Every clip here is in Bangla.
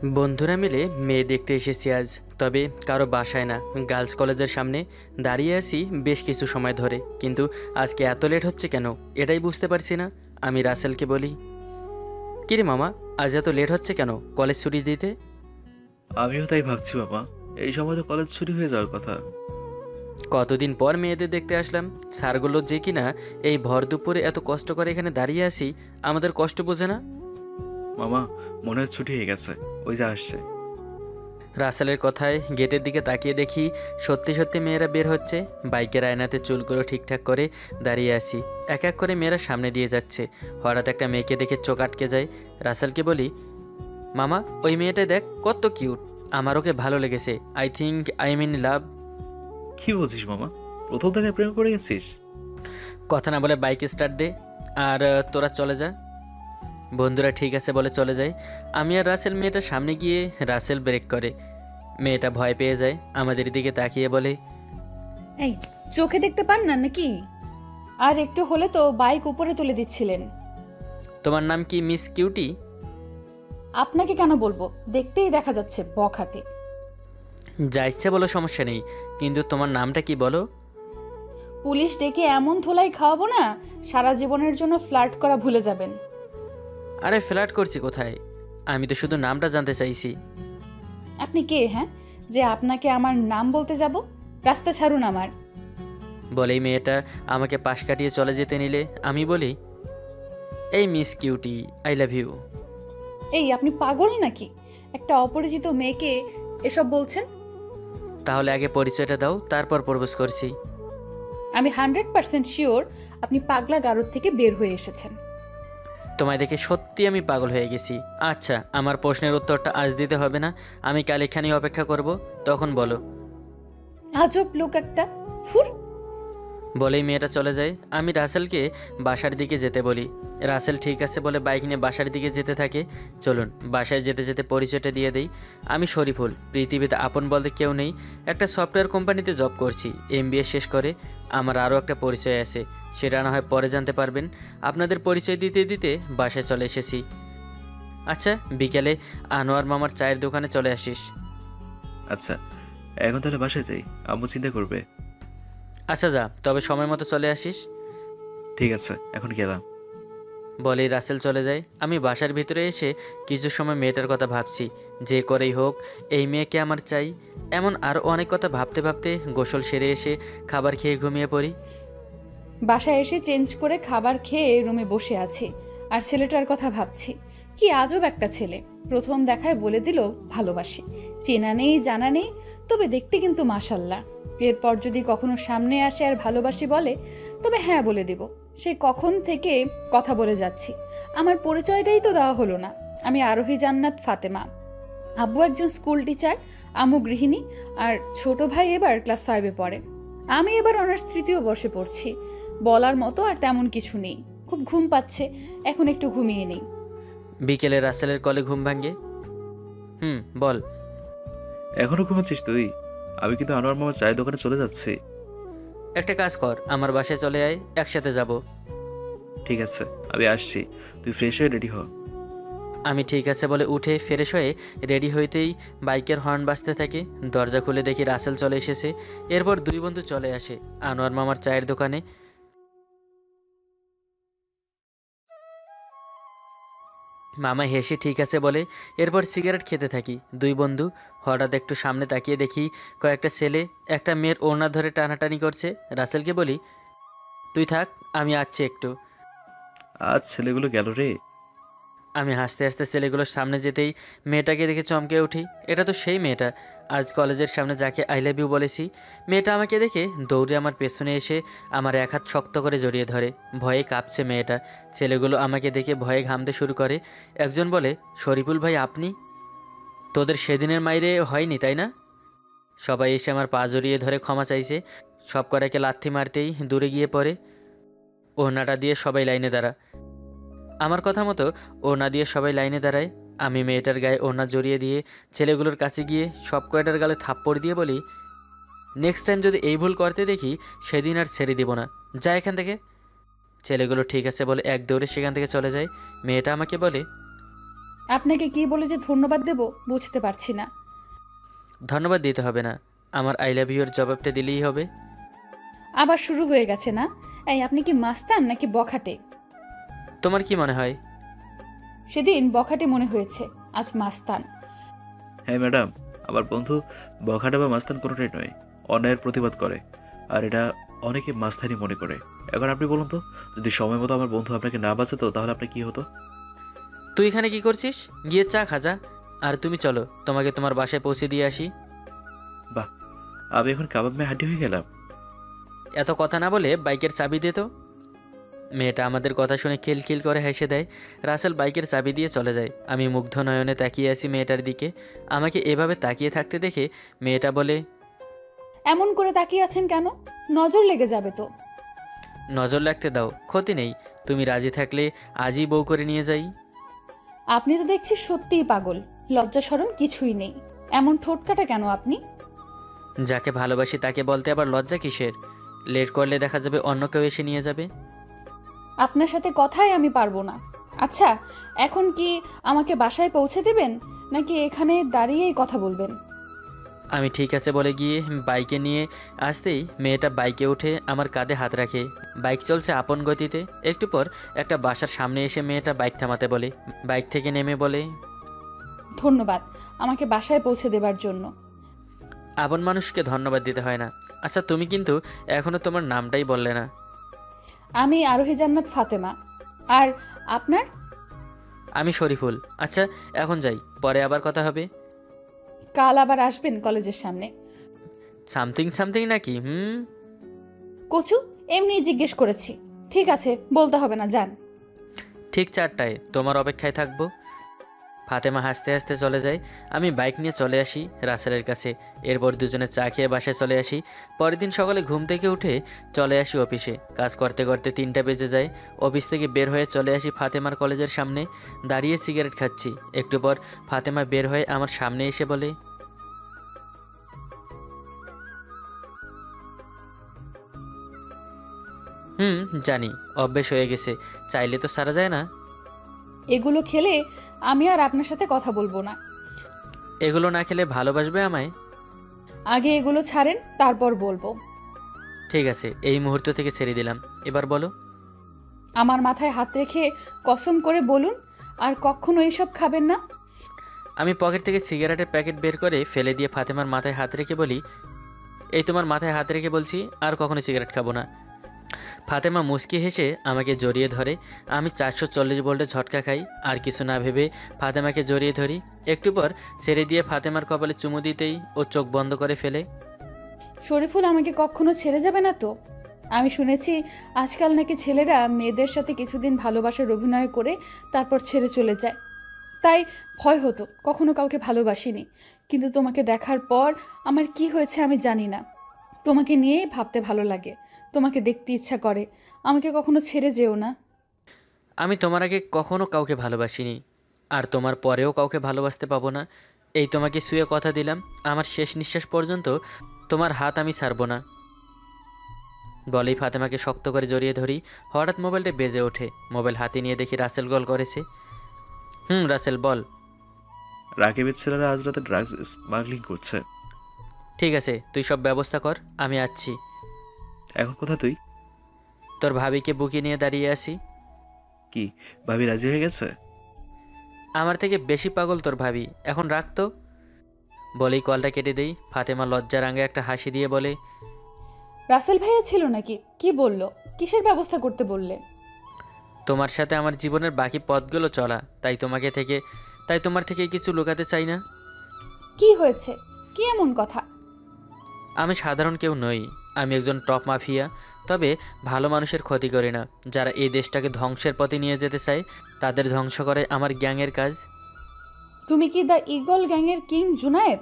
বন্ধুরা মিলে মেয়ে দেখতে এসেছি আজ। তবে কারো বাসায় না, গার্লস কলেজের সামনে দাঁড়িয়ে আছি বেশ কিছু সময় ধরে। কিন্তু আজকে এত লেট হচ্ছে কেন এটাই বুঝতে পারছি না। আমি রাসেলকে বলি, কিরে মামা, আজ এত লেট হচ্ছে কেন কলেজ ছুটি দিতে? আমিও তাই ভাবছি বাবা। এই সময় তো কলেজ ছুটি হয়ে যাওয়ার কথা। কতদিন পর মেয়েদের দেখতে আসলাম। স্যারগুলো যে কিনা এই ভর দুপুরে এত কষ্ট করে এখানে দাঁড়িয়ে আছি, আমাদের কষ্ট বোঝে না। মামা, মনে হয় ছুটি হয়ে গেছে। ওই যা আসছে। রাসেলের কথায় গেটের দিকে তাকিয়ে দেখি সত্যি সত্যি মেয়েরা বের হচ্ছে। বাইকের আয়নাতে চুলগুলো ঠিকঠাক করে দাঁড়িয়ে আছি। এক এক করে মেয়েরা সামনে দিয়ে যাচ্ছে। হঠাৎ একটা মেয়েকে দেখে চোখ আটকে যায়। রাসেলকে বলি, মামা ওই মেয়েটা দেখ কত কিউট, আমার ওকে ভালো লেগেছে। I think I am in love. কি বলছিস মামা? প্রথম থেকে প্রেমে পড়ে গেছিস? কথা না বলে বাইক স্টার্ট দে, আর তোরা চলে যা। বন্ধুরা ঠিক আছে বলে চলে যায়। আমি আর রাসেল মেয়েটার সামনে গিয়ে রাসেল ব্রেক করে। মেয়েটা ভয় পেয়ে যায়, আমাদের দিকে তাকিয়ে বলে, এই, চোখে দেখতে পান না নাকি? আর একটু হলে তো বাইক উপরে তুলে দিচ্ছিলেন। তোমার নাম কি মিস কিউটি? আপনাকে কেন বলবো, দেখতেই দেখা যাচ্ছে বখাটে। যা ইচ্ছে বলো, সমস্যা নেই, কিন্তু তোমার নামটা কি বলো? পুলিশ ডেকে এমন ধোলাই খাওয়াবো না, সারা জীবনের জন্য ফ্লার্ট করা ভুলে যাবেন। আরে ফ্ল্যাট করছি কোথায়, আমি তো শুধু নামটা জানতে চাইছি। আপনি কে, হ্যাঁ, যে আপনাকে আমার নাম বলতে যাব? রাস্তা ছাড়ুন আমার। বলেই মেয়েটা আমাকে পাশ কাটিয়ে চলে যেতে নিলে আমি বলি, এই miss cutie, I love you. এই, আপনি পাগল নাকি? একটা অপরিচিত মেয়েকে এসব বলছেন? তাহলে আগে পরিচয়টা দাও, তারপর প্রপোজ করছি। আমি 100% শিওর আপনি পাগলা গারদ থেকে বের হয়ে এসেছেন। তোমায় দেখে সত্যি আমি পাগল হয়ে গেছি। আচ্ছা, আমার প্রশ্নের উত্তরটা আজ দিতে হবে না, আমি কাল এখানেই অপেক্ষা করব, তখন বলো। আজব লোক একটা। থুর। বলেই মেয়েটা চলে যায়। আমি রাসেলকে বাসার দিকে যেতে বলি। রাসেল ঠিক আছে বলে বাইক নিয়ে বাসার দিকে যেতে থাকে। চলুন বাসায় যেতে যেতে পরিচয়টা দিয়ে দেই। আমি শরীফুল, পৃথিবীতে আপন বলতে কেউ নেই, একটা সফটওয়্যার কোম্পানিতে জব করছি, এমবিএ শেষ করে। আমার আরও একটা পরিচয় আছে, সেটা না হয় পরে জানতে পারবেন। আপনাদের পরিচয় দিতে দিতে বাসায় চলে এসেছি। আচ্ছা, বিকেলে আনোয়ার মামার চায়ের দোকানে চলে আসিস। আচ্ছা, এখন তাহলে বাসায় যাই, আম্মু চিন্তা করবে। আচ্ছা যা, তবে সময় মতো চলে আসিস। ঠিক আছে, এখন গেলাম। বলেই রাসেল চলে যায়। আমি বাসার ভিতরে এসে কিছু সময় মেয়েটার কথা ভাবছি। যে করেই হোক এই মেয়েকে আমার চাই। এমন আরও অনেক কথা ভাবতে ভাবতে গোসল সেরে এসে খাবার খেয়ে ঘুমিয়ে পড়ি। বাসায় এসে চেঞ্জ করে খাবার খেয়ে রুমে বসে আছি আর ছেলেটার কথা ভাবছি। কি আজব একটা ছেলে, প্রথম দেখায় বলে দিল ভালোবাসি। চেনা নেই জানা নেই, তবে দেখতে কিন্তু মাশাল্লাহ। এরপর যদি কখনো সামনে আসে আর ভালোবাসি বলে, তবে হ্যাঁ বলে দিব। সে কখন থেকে কথা বলে যাচ্ছি, আমার পরিচয়টাই তো দেওয়া হলো না। আমি আরোহী জান্নাত ফাতেমা। আব্বু একজন স্কুল টিচার, আম্মু গৃহিণী, আর ছোট ভাই এবার ক্লাস 5-এ পড়ে। আমি এবার অনার্স 3য় বর্ষে পড়ছি। বলার মতো আর তেমন কিছু নেই। খুব ঘুম পাচ্ছে, এখন একটু ঘুমিয়ে নেই। বিকেলে রাসেলের কলে ঘুম ভাঙে। বল। এখনো ঘুমাচ্ছিস তুই? আমি কিন্তু আনোয়ার মামার চায়ের দোকানে চলে যাচ্ছি। একটা কাজ কর, আমার বাসায় চলে আয়, একসাথে যাব। ঠিক আছে, আমি আসছি। তুই ফ্রেশ হয়ে রেডি হ। আমি ঠিক আছে বলে উঠে ফ্রেশ হয়ে রেডি হইতেই বাইকের হর্ন বাজতে থাকে। দরজা খুলে দেখি রাসেল চলে এসেছে। এরপর দুই বন্ধু চলে আসে আনোয়ার মামার চায়ের দোকানে। মামা হেসে ঠিক আছে বলে এরপর সিগারেট খেতে থাকি। দুই বন্ধু হঠাৎ একটু সামনে তাকিয়ে দেখি কয়েকটা ছেলে একটা মেয়ের ওড়না ধরে টানাটানি করছে। রাসেলকে বলি, তুই থাক, আমি আসছি একটু। আজ ছেলেগুলো গেল রে। আমি হাসতে হাসতে ছেলেগুলোর সামনে যেতেই মেয়েটাকে দেখে চমকে উঠি। এটা তো সেই মেয়েটা আজ কলেজের সামনে যাকে আই লাভ ইউ বলেছি। মেয়েটা আমাকে দেখে দৌড়ে আমার পেছনে এসে আমার এক হাত শক্ত করে জড়িয়ে ধরে। ভয়ে কাঁপছে মেয়েটা। ছেলেগুলো আমাকে দেখে ভয়ে ঘামতে শুরু করে। একজন বলে, শরীফুল ভাই আপনি? তোদের সেদিনের মাইরে হয়নি তাই না? সবাই এসে আমার পা জড়িয়ে ধরে ক্ষমা চাইছে। সব কটাকে লাথি মারতেই দূরে গিয়ে পড়ে। ওড়নাটা দিয়ে সবাই লাইনে দাঁড়া। আমার কথা মতো ওড়না দিয়ে সবাই লাইনে দাঁড়ায়। আমি মেয়েটার গায়ে ওড়না জড়িয়ে দিয়ে ছেলেগুলোর কাছে গিয়ে সব কয়টার গালে থাপ্পড় দিয়ে বলি, নেক্সট টাইম যদি এই ভুল করতে দেখি সেদিন আর ছেড়ে দিব না, যা এখান থেকে। ছেলেগুলো ঠিক আছে বলে এক দৌড়ে সেখান থেকে চলে যায়। মেয়েটা আমাকে বলে, আপনাকে কি বলে যে ধন্যবাদ দেব বুঝতে পারছি না। ধন্যবাদ দিতে হবে না, আমার আই লাভ ইউর জবাবটা দিলেই হবে। আবার শুরু হয়ে গেছে না? এই আপনি কি মাস্তান নাকি বখাটে? তোমার কি মনে হয়? সেদিন বখাটে মনে হয়েছে, আজ মাস্তান। হ্যাঁ ম্যাডাম, আমার বন্ধু বখাটে বা মাস্তান কোনোটাই নয়, অন্যায়ের প্রতিবাদ করে, আর এটা অনেকে মাস্তানি মনে করে। এখন আপনি বলুন তো, যদি সময় মতো আমার বন্ধু আপনাকে না বাঁচাতো তাহলে আপনার কি হতো? তুই এখানে কি করছিস? গিয়ে চা খাজা। আর তুমি চলো, তোমাকে তোমার বাসায় পৌঁছে দিয়ে আসি। বাহ, আমি এখন কাবাব মেয়ে হাড্ডি হয়ে গেলাম। এত কথা না বলে বাইকের চাবি দে তো। মেয়েটা আমাদের কথা শুনে খিলখিল করে হেসে দেয়। রাসেল বাইকের চাবি দিয়ে চলে যায়। আমি মুগ্ধ নয়নে তাকিয়ে আছি মেয়েটার দিকে। আমাকে এভাবে তাকিয়ে থাকতে দেখে মেয়েটা বলে, এমন করে তাকিয়ে আছেন কেন? নজর লেগে যাবে তো। নজর লাগতে দাও, ক্ষতি নেই। তুমি রাজি থাকলে আজই বউ করে নিয়ে যাই। আপনি তো দেখছি সত্যিই পাগল, লজ্জা শরম কিছুই নেই। এমন ঠোঁটকাটা কেন আপনি? যাকে ভালোবাসি তাকে বলতে আবার লজ্জা কিসের? লেট করলে দেখা যাবে অন্য কেউ এসে নিয়ে যাবে। আপনার সাথে কথাই আমি পারবো না। আচ্ছা, এখন কি আমাকে বাসায় পৌঁছে দিবেন নাকি এখানে দাঁড়িয়েই কথা বলবেন? আমি ঠিক আছে বলে গিয়ে বাইকে নিয়ে আসতেই মেয়েটা বাইকে উঠে আমার কাঁধে হাত রাখে। বাইক চলছে আপন গতিতে। একটু পর একটা বাসার সামনে এসে মেয়েটা বাইক থামাতে বলে। বাইক থেকে নেমে বলে, ধন্যবাদ আমাকে বাসায় পৌঁছে দেবার জন্য। আপন মানুষকে ধন্যবাদ দিতে হয় না। আচ্ছা, তুমি কিন্তু এখনো তোমার নামটাই বললে না। আমি আরোহী জান্নাত ফাতেমা। আর আপনার? আমি শরীফুল। আচ্ছা, এখন যাই, পরে আবার কথা হবে। কাল আবার আসবেন কলেজের সামনে? সামথিং সামথিং নাকি? কচু, এমনি জিজ্ঞেস করেছি। ঠিক আছে, বলতে হবে না, যান। ঠিক 4টায় তোমার অপেক্ষায় থাকবো। ফাতেমা হাসতে হাসতে চলে যায়। আমি বাইক নিয়ে চলে আসি রাসেলের কাছে। এরপর দুজনে চা খেয়ে বাসায় চলে আসি। পরের দিন সকালে ঘুম থেকে উঠে চলে আসি অফিসে। কাজ করতে করতে 3টা বেজে যায়। অফিস থেকে বের হয়ে চলে আসি ফাতেমার কলেজের সামনে। দাঁড়িয়ে সিগারেট খাচ্ছি। একটু পর ফাতেমা বের হয়ে আমার সামনে এসে বলে, জানি, অভ্যেস হয়ে গেছে, চাইলে তো সারা যায় না। এগুলো খেলে আমি আর আপনার সাথে কথা বলবো না। এগুলো না খেলে ভালোবাসবে আমায়? আগে এগুলো ছাড়েন, তারপর বলবো। ঠিক আছে, এই মুহূর্ত থেকে ছেড়ে দিলাম। এবার বলো। আমার মাথায় হাত রেখে কসম করে বলুন, আর কখনো এইসব খাবেন না। আমি পকেট থেকে সিগারেটের প্যাকেট বের করে ফেলে দিয়ে ফাতেমার মাথায় হাত রেখে বলি, এই তোমার মাথায় হাত রেখে বলছি, আর কখনো সিগারেট খাবো না। ফাতেমা মুচকি হেসে আমাকে জড়িয়ে ধরে। আমি 440 ভোল্টে ঝটকা খাই। আর কিছু না ভেবে ফাতেমাকে জড়িয়ে ধরি। একটু পর ছেড়ে দিয়ে ফাতেমার কপালে চুমু দিতেই ও চোখ বন্ধ করে ফেলে। শরীফুল আমাকে কখনো ছেড়ে যাবে না তো? আমি শুনেছি আজকাল নাকি ছেলেরা মেয়েদের সাথে কিছুদিন ভালোবাসার অভিনয় করে তারপর ছেড়ে চলে যায়। তাই ভয় হতো, কখনো কাউকে ভালোবাসিনি। কিন্তু তোমাকে দেখার পর আমার কি হয়েছে আমি জানি না। তোমাকে নিয়েই ভাবতে ভালো লাগে, তোমাকে দেখতে ইচ্ছা করে। আমাকে কখনো ছেড়ে যেও না। আমি তোমার আগে কখনো কাউকে ভালোবাসিনি, আর তোমার পরেও কাউকে ভালোবাসতে পাবো না। এই তোমাকে শুয়ে কথা দিলাম, আমার শেষ নিঃশ্বাস পর্যন্ত তোমার হাত আমি ছাড়বো না। বলেই ফাতেমাকে শক্ত করে জড়িয়ে ধরি। হঠাৎ মোবাইলটা বেজে ওঠে। মোবাইল হাতে নিয়ে দেখি রাসেল কল করেছে। রাসেল বল। রাকিবের ছেলেরা আজ রাতে ড্রাগস স্মাগলিং করছে। ঠিক আছে, তুই সব ব্যবস্থা কর, আমি আসছি। এখন কোথা তুই? তোর ভাবিকে বুকে নিয়ে দাঁড়িয়ে আছি। কি, ভাবি রাজি হয়ে গেছে? আমার থেকে বেশি পাগল তোর ভাবি, এখন রাখতো। বলেই কলটা কেটে দেই। ফাতেমা লজ্জারাঙ্গে একটা হাসি দিয়ে বলে, রাসেল ভাইয়া ছিল নাকি? কি বললো? কিসের ব্যবস্থা করতে বললে? তোমার সাথে আমার জীবনের বাকি পথগুলো চলা, তাই তোমার থেকে কিছু লুকাতে চাই না। কি হয়েছে? কি এমন কথা? আমি সাধারণ কেউ নই, আমি একজন টপ মাফিয়া। তবে ভালো মানুষের ক্ষতি করি না। যারা এই দেশটাকে ধ্বংসের পথে নিয়ে যেতে চায় তাদের ধ্বংস করে আমার গ্যাংয়ের কাজ। তুমি কি দ্য ইগল গ্যাংয়ের কিং জুনায়েদ?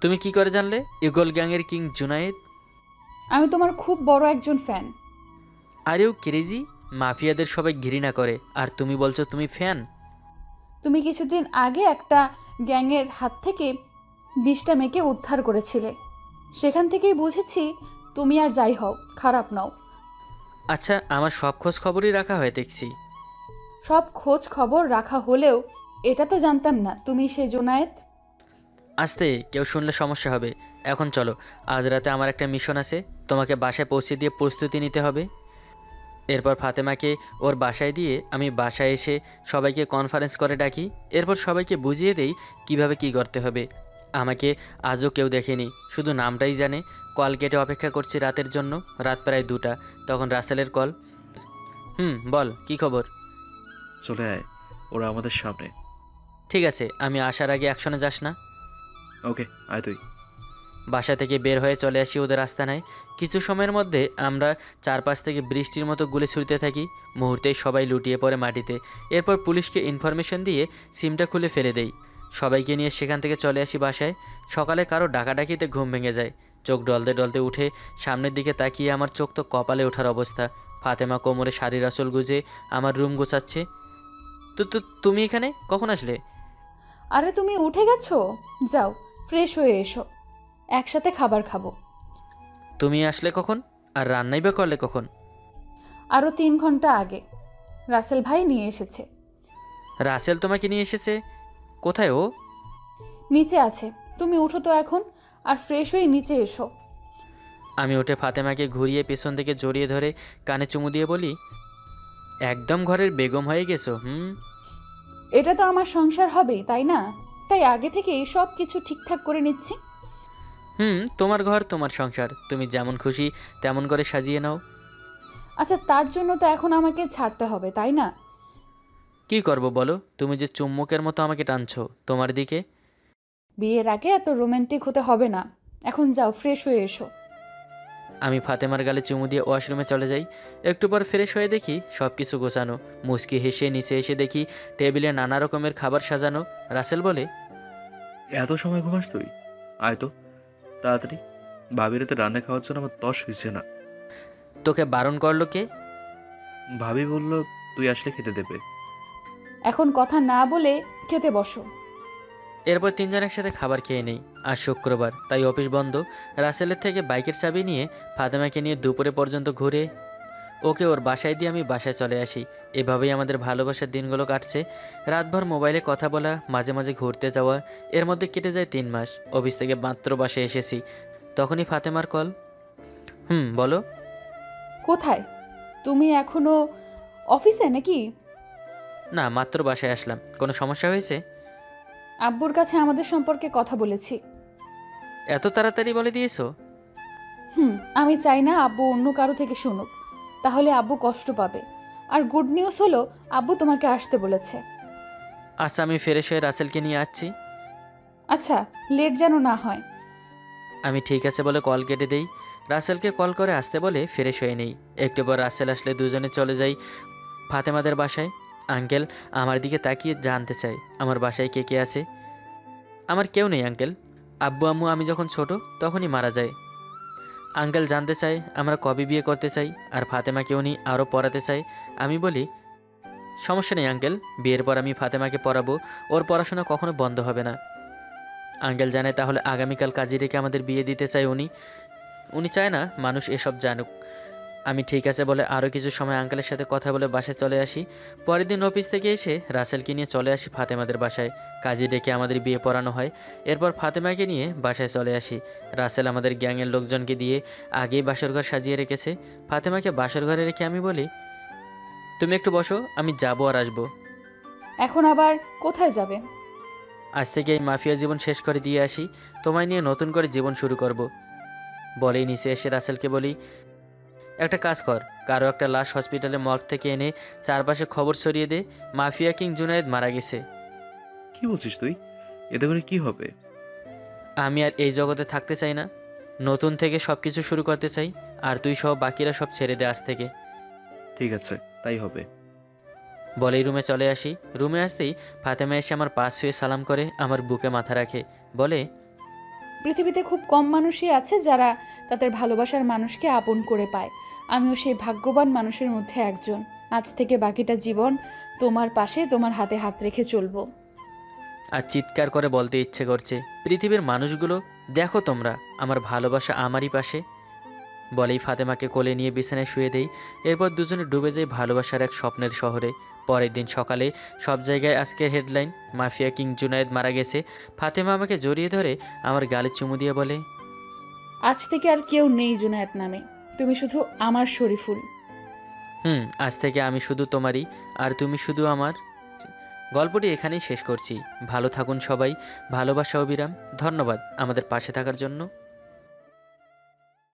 তুমি কি করে জানলে ইগল গ্যাংয়ের কিং জুনায়েদ? আমি তোমার খুব বড় একজন ফ্যান। আরেও ক্রেজি, মাফিয়াদের সবাই ঘৃণা করে, আর তুমি বলছো তুমি ফ্যান? তুমি কিছুদিন আগে একটা গ্যাংয়ের হাত থেকে 20টা মেয়েকে উদ্ধার করেছিলে। সেখান থেকেই বুঝেছি তুমি আর যাই হও খারাপ নও। আচ্ছা, আমার সব খোঁজ খবরই রাখা হয় দেখছি। সব খোঁজ খবর রাখা হলেও এটা তো জানতাম না তুমি সেই জোনায়েত। আস্তে, কেউ শুনলে সমস্যা হবে। এখন চলো, আজ রাতে আমার একটা মিশন আছে, তোমাকে বাসায় পৌঁছে দিয়ে প্রস্তুতি নিতে হবে। এরপর ফাতেমাকে ওর বাসায় দিয়ে আমি বাসায় এসে সবাইকে কনফারেন্স করে ডাকি। এরপর সবাইকে বুঝিয়ে দেই কিভাবে কি করতে হবে। আমাকে আজও কেউ দেখেনি, শুধু নামটাই জানে। কল কেটে অপেক্ষা করছি রাতের জন্য। রাত প্রায় 2টা, তখন রাসেলের কল। বল, কি খবর? চলে আয়, ওরা আমাদের সামনে। ঠিক আছে, আমি আসার আগে অ্যাকশনে যাস না। ওকে, আয় তুই। বাসা থেকে বের হয়ে চলে আসি ওদের আস্তানায়। কিছু সময়ের মধ্যে আমরা চারপাশ থেকে বৃষ্টির মতো গুলি ছুড়তে থাকি। মুহূর্তেই সবাই লুটিয়ে পড়ে মাটিতে। এরপর পুলিশকে ইনফরমেশন দিয়ে সিমটা খুলে ফেলে দেই। সবাইকে নিয়ে সেখান থেকে চলে আসি বাসায়। সকালে কারো ডাকাডাকিতে ঘুম ভেঙে যায়। চোখ ডলতে ডলতে উঠে সামনের দিকে তাকিয়ে আমার চোখ তো কপালে ওঠার অবস্থা। ফাতেমা কোমরে শাড়ির আঁচল গুজে আমার রুম গোছাচ্ছে। তুমি এখানে কখন আসলে? আরে তুমি উঠে গেছো? যাও, ফ্রেশ হয়ে এসো, একসাথে খাবার খাবো। তুমি আসলে কখন? আর রান্নাই বা করলে কখন? আরও 3 ঘন্টা আগে রাসেল ভাই নিয়ে এসেছে। রাসেল তোমাকে নিয়ে এসেছে? কোথায় ও? নিচে আছে, তুমি উঠো তো এখন, আর ফ্রেশ হয়ে নিচে এসো। আমি উঠে ফাতেমাকে ঘুরিয়ে পেছন থেকে জড়িয়ে ধরে কানে চুমু দিয়ে বলি, একদম ঘরের বেগম হয়ে গেছো। এটা তো আমার সংসার হবেই, তাই না? তাই আগে থেকেই সব কিছু ঠিকঠাক করে নিচ্ছি। তোমার ঘর, তোমার সংসার, তুমি যেমন খুশি তেমন করে সাজিয়ে নাও। আচ্ছা, তার জন্য তো এখন আমাকে ছাড়তে হবে, তাই না? কি করব বলো? তুমি যে চুম্বকের মতো আমাকে টানছো তোমার দিকে। বিয়ের আগে এত রোমান্টিক হতে হবে না। এখন যাও, ফ্রেশ হয়ে এসো। আমি ফাতেমার গালে চুমু দিয়ে ওয়াশরুমে চলে যাই। একটু পর ফ্রেশ হয়ে দেখি সব কিছু গোছানো। মুচকি হেসে নিচে এসে দেখি টেবিলে নানা রকমের খাবার সাজানো। রাসেল বলে, এত সময় ঘুমাস তুই? আয় তো তাড়াতাড়ি, ভাবির তো রান্না খাওয়ার জন্য আমার তস হয়েছে না। তোকে বারণ করলো কে? ভাবি বলল তুই আসলে খেতে দেবে। এখন কথা না বলে খেতে বসো। এরপর তিনজন একসাথে খাবার খেয়ে নেই। আজ শুক্রবার, তাই অফিস বন্ধ। রাসেলের থেকে বাইকের চাবি নিয়ে ফাতেমাকে নিয়ে দুপুরে পর্যন্ত ঘুরে ওকে ওর বাসায় দিয়ে আমি বাসায় চলে আসি। এভাবেই আমাদের ভালোবাসার দিনগুলো কাটছে। রাতভর মোবাইলে কথা বলা, মাঝে মাঝে ঘুরতে যাওয়া, এর মধ্যে কেটে যায় 3 মাস। অফিস থেকে মাত্র বাসায় এসেছি, তখনই ফাতেমার কল। বলো। কোথায় তুমি? এখনো অফিসে নাকি? না, মাত্র বাসায় আসলাম। কোনো সমস্যা হয়েছে? আব্বুর কাছে আমাদের সম্পর্কে কথা বলেছি। এত তাড়াতাড়ি বলে দিয়েছো? আমি চাই না আব্বু অন্য কারো থেকে শুনুক, তাহলে আব্বু কষ্ট পাবে। আর গুড নিউজ হলো, আব্বু তোমাকে আসতে বলেছে। আচ্ছা, আমি ফ্রেশ হয়ে রাসেলকে নিয়ে আসছি। আচ্ছা, লেট যেন না হয়। আমি ঠিক আছে বলে কল কেটে দেই। রাসেলকে কল করে আসতে বলে ফ্রেশ হয়ে নেই। একটু পর রাসেল আসলে দুজনে চলে যাই ফাতেমাদের বাসায়। আঙ্কেল আমার দিকে তাকিয়ে জানতে চাই আমার বাসায় কে কে আছে। আমার কেউ নেই আঙ্কেল। আব্বু আম্মু আমি যখন ছোট তখনই মারা যায়। আঙ্কেল জানতে চাই আমরা কবে বিয়ে করতে চাই, আর ফাতেমাকে উনি আরও পড়াতে চাই। আমি বলি, সমস্যা নেই আঙ্কেল, বিয়ের পর আমি ফাতেমাকে পড়াবো, ওর পড়াশোনা কখনো বন্ধ হবে না। আঙ্কেল জানে তাহলে আগামীকাল কাজী রেখে আমাদের বিয়ে দিতে চাই উনি চায় না মানুষ এসব জানুক। আমি ঠিক আছে বলে আরও কিছু সময় আঙ্কেলের সাথে কথা বলে বাসায় চলে আসি। পরের দিন অফিস থেকে এসে রাসেলকে নিয়ে চলে আসি ফাতেমাদের বাসায়। কাজী ডেকে আমাদের বিয়ে পড়ানো হয়। এরপর ফাতেমাকে নিয়ে বাসায় চলে আসি। রাসেল আমাদের গ্যাংয়ের লোকজনকে দিয়ে আগেই বাসরঘর সাজিয়ে রেখেছে। ফাতেমাকে বাসর ঘরে রেখে আমি বলি, তুমি একটু বসো, আমি যাবো আর আসবো। এখন আবার কোথায় যাবে? আজ থেকে এই মাফিয়া জীবন শেষ করে দিয়ে আসি, তোমায় নিয়ে নতুন করে জীবন শুরু করব। বলেই নিচে এসে রাসেলকে বলি, একটা কাজ কর, কারো একটা লাশ হসপিটালে মর্গ থেকে এনে চারপাশে খবর ছড়িয়ে দে, মাফিয়া কিং জুনায়েদ মারা গেছে। কি বলছিস তুই? এতে করে কি হবে? আমি আর এই জগতে থাকতে চাই না, নতুন থেকে সব কিছু শুরু করতে চাই। আর তুই সহ বাকিরা সব ছেড়ে দে আজ থেকে। ঠিক আছে, তাই হবে। বলেই রুমে চলে আসি। রুমে আসতেই ফাতেমা এসে আমার পাশ শুয়ে সালাম করে আমার বুকে মাথা রাখে। বলে, পৃথিবীতে খুব কম মানুষই আছে যারা তাদের ভালোবাসার মানুষকে আপন করে পায়। আমিও সেই ভাগ্যবান মানুষের মধ্যে একজন। আজ থেকে বাকিটা জীবন তোমার পাশে, তোমার হাতে হাত রেখে চলবো। আর চিৎকার করে বলতে ইচ্ছে করছে, পৃথিবীর মানুষগুলো দেখো তোমরা, আমার ভালোবাসা আমারই পাশে। বলেই ফাতেমাকে কোলে নিয়ে বিছানায় শুয়ে দেই। এরপর দুজনে ডুবে যাই ভালোবাসার এক স্বপ্নের শহরে। পরের দিন সকালে সব জায়গায় আজকের হেডলাইন, মাফিয়া কিং জুনায়েদ মারা গেছে। ফাতেমা আমাকে জড়িয়ে ধরে আমার গালে চুমু দিয়ে বলে, আজ থেকে আর কেউ নেই জুনায়েদ নামে, তুমি শুধু আমার শরীফুল। আজ থেকে আমি শুধু তোমারই আর তুমি শুধু আমার। গল্পটি এখানেই শেষ করছি। ভালো থাকুন সবাই। ভালোবাসা অবিরাম। ধন্যবাদ আমাদের পাশে থাকার জন্য।